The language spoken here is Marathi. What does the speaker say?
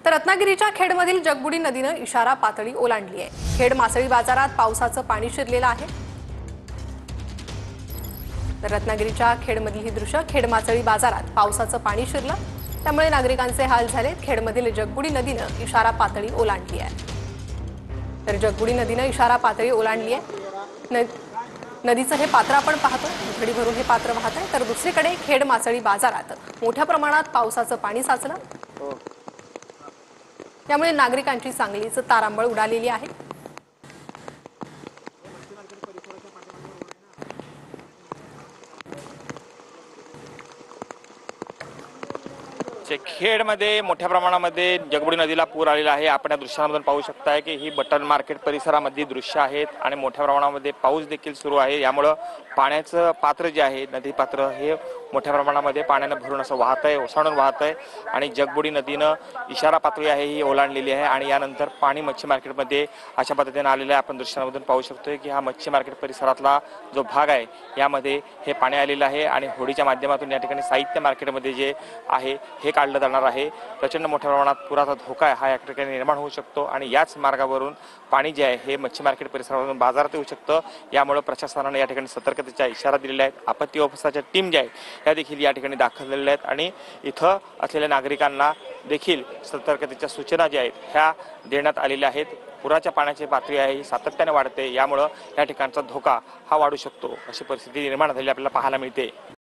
तर रत्नागिरीच्या खेडमधील जगबुडी नदीने इशारा पातळी ओलांडली आहे। खेड मासळी बाजारात पावसाचं पाणी शिरलेलं आहे। तर रत्नागिरीच्या खेडमधील ही दृश्य, खेड मासळी बाजारात पावसाचं पाणी शिरलं, त्यामुळे नागरिकांचे हाल झाले। खेडमधील जगबुडी नदीने इशारा पातळी ओलांडली आहे। तर जगबुडी नदीने इशारा पातळी ओलांडली आहे। नदीचं हे पात्र आपण पाहतो, घडी भरून हे पात्र वाहत आहे। तर दुसरीकडे खेड मासळी बाजारात मोठ्या प्रमाणात पावसाचं पाणी साचलं, त्यामुळे नागरिकांची चांगलीच तारांबळ उडालेली आहे। खेडमध्ये मोठ्या प्रमाणामध्ये जगबुडी नदीला पूर आलेला आहे। आपण या दृश्यांमधून पाहू शकताय की ही बटन मार्केट परिसरामधली दृश्य आहेत आणि मोठ्या प्रमाणामध्ये पाऊस देखील सुरू आहे। यामुळे पाण्याचं पात्र जे आहे, नदी पात्र हे मोठ्या प्रमाणामध्ये पाण्याने भरून असं वाहत आहे, ओसंडून वाहत आहे आणि जगबुडी नदीनं इशारा पातळी आहे ही ओलांडलेली आहे आणि यानंतर पाणी मच्छी मार्केटमध्ये अशा पद्धतीने आलेलं आहे। आपण दृश्यांमधून पाहू शकतोय की हा मच्छी मार्केट परिसरातला जो भाग आहे यामध्ये हे पाणी आलेलं आहे आणि होडीच्या माध्यमातून या ठिकाणी साहित्य मार्केटमध्ये जे आहे हे काढलं जाणार आहे। प्रचंड मोठ्या प्रमाणात पुराचा धोका हा या ठिकाणी निर्माण होऊ शकतो आणि याच मार्गावरून पाणी जे आहे हे मच्छी मार्केट परिसरातून बाजारात येऊ शकतं। यामुळे प्रशासनाने या ठिकाणी सतर्कतेचा इशारा दिलेला आहे। आपत्ती व्यवस्थापनाच्या टीम ज्या आहेत या देखील या ठिकाणी दाखल झालेल्या आहेत आणि इथं असलेल्या नागरिकांना देखील सतर्कतेच्या सूचना ज्या आहेत ह्या देण्यात आलेल्या आहेत। पुराच्या पाण्याची पातळी आहे ही सातत्याने वाढते, यामुळे या ठिकाणचा धोका हा वाढू शकतो, अशी परिस्थिती निर्माण झालेली आपल्याला पाहायला मिळते।